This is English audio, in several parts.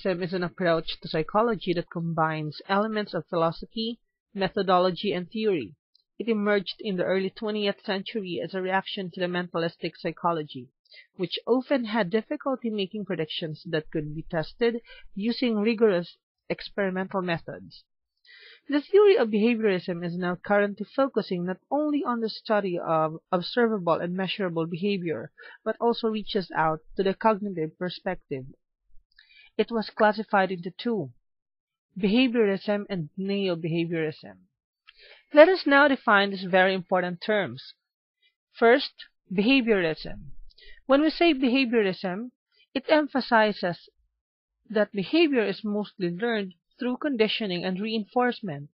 Behaviorism is an approach to psychology that combines elements of philosophy, methodology, and theory. It emerged in the early 20th century as a reaction to the mentalistic psychology, which often had difficulty making predictions that could be tested using rigorous experimental methods. The theory of behaviorism is now currently focusing not only on the study of observable and measurable behavior, but also reaches out to the cognitive perspective. It was classified into two: behaviorism and neo-behaviorism. Let us now define these very important terms. First, behaviorism. When we say behaviorism, it emphasizes that behavior is mostly learned through conditioning and reinforcement.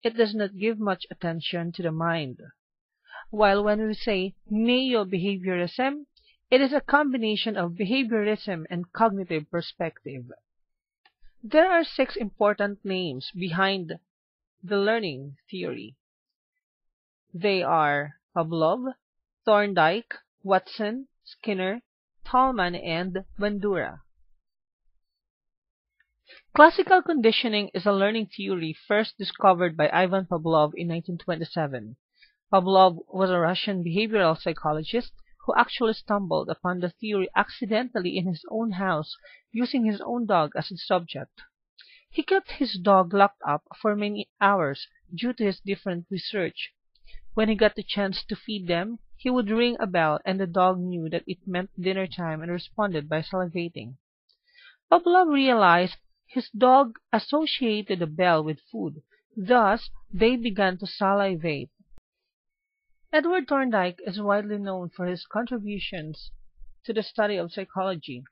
It does not give much attention to the mind. While when we say neo-behaviorism, it is a combination of behaviorism and cognitive perspective. There are 6 important names behind the learning theory. They are Pavlov, Thorndike, Watson, Skinner, Tolman, and Bandura. Classical conditioning is a learning theory first discovered by Ivan Pavlov in 1927. Pavlov was a Russian behavioral psychologist who actually stumbled upon the theory accidentally in his own house using his own dog as a subject. He kept his dog locked up for many hours due to his different research. When he got the chance to feed them, he would ring a bell and the dog knew that it meant dinner time and responded by salivating. Pavlov realized his dog associated the bell with food, thus they began to salivate. Edward Thorndike is widely known for his contributions to the study of psychology.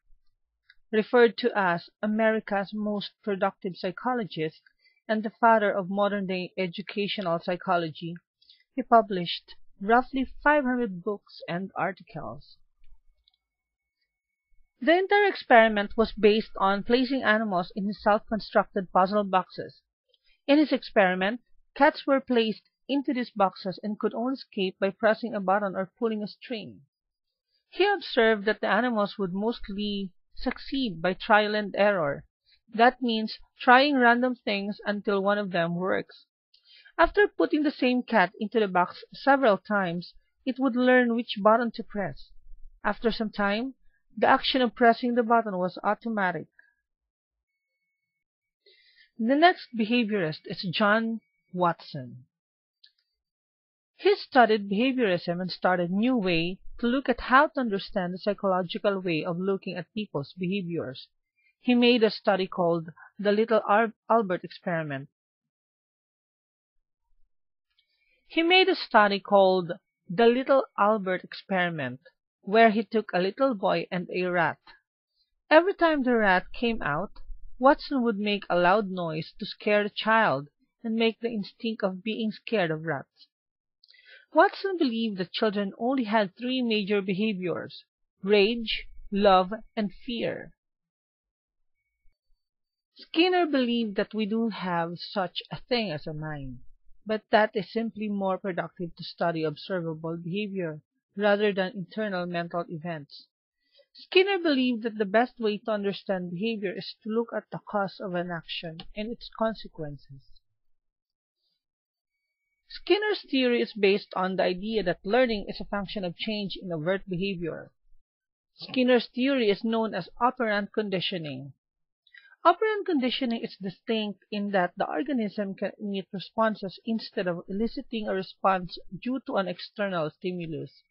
Referred to as America's most productive psychologist and the father of modern-day educational psychology, he published roughly 500 books and articles. The entire experiment was based on placing animals in his self-constructed puzzle boxes. In his experiment, cats were placed into these boxes and could only escape by pressing a button or pulling a string. He observed that the animals would mostly succeed by trial and error. That means trying random things until one of them works. After putting the same cat into the box several times, it would learn which button to press. After some time, the action of pressing the button was automatic. The next behaviorist is John Watson. He studied behaviorism and started a new way to look at how to understand the psychological way of looking at people's behaviors. He made a study called the Little Albert Experiment. Where he took a little boy and a rat. Every time the rat came out, Watson would make a loud noise to scare the child and make the instinct of being scared of rats. Watson believed that children only had 3 major behaviors: rage, love, and fear. Skinner believed that we do have such a thing as a mind, but that is simply more productive to study observable behavior rather than internal mental events. Skinner believed that the best way to understand behavior is to look at the cause of an action and its consequences. Skinner's theory is based on the idea that learning is a function of change in overt behavior. Skinner's theory is known as operant conditioning. Operant conditioning is distinct in that the organism can emit responses instead of eliciting a response due to an external stimulus.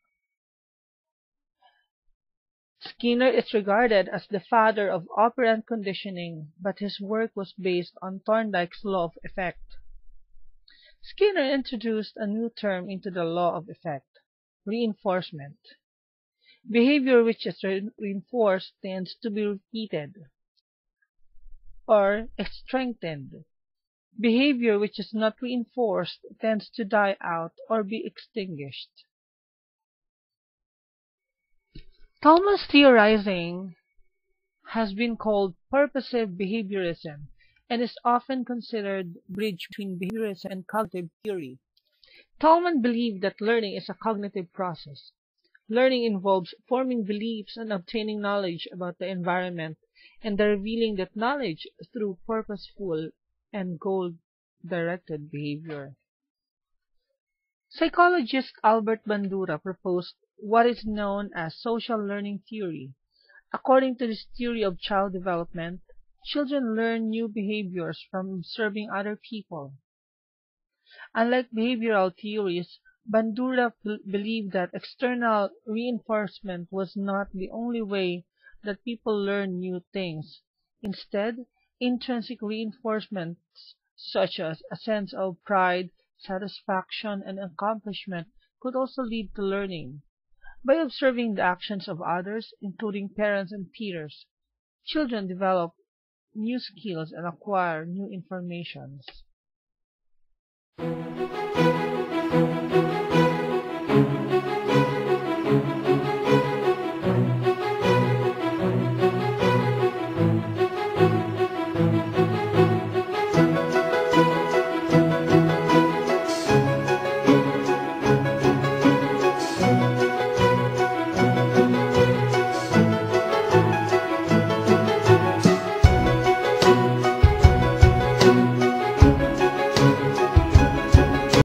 Skinner is regarded as the father of operant conditioning, but his work was based on Thorndike's law of effect. Skinner introduced a new term into the law of effect: reinforcement. Behavior which is reinforced tends to be repeated or strengthened. Behavior which is not reinforced tends to die out or be extinguished. Tolman's theorizing has been called purposive behaviorism and is often considered a bridge between behaviorism and cognitive theory. Tolman believed that learning is a cognitive process. Learning involves forming beliefs and obtaining knowledge about the environment and the revealing that knowledge through purposeful and goal-directed behavior. Psychologist Albert Bandura proposed what is known as social learning theory. According to this theory of child development, children learn new behaviors from observing other people. Unlike behavioral theories, Bandura believed that external reinforcement was not the only way that people learn new things. Instead, intrinsic reinforcements such as a sense of pride, satisfaction, and accomplishment could also lead to learning. By observing the actions of others, including parents and peers, children develop new skills and acquire new information.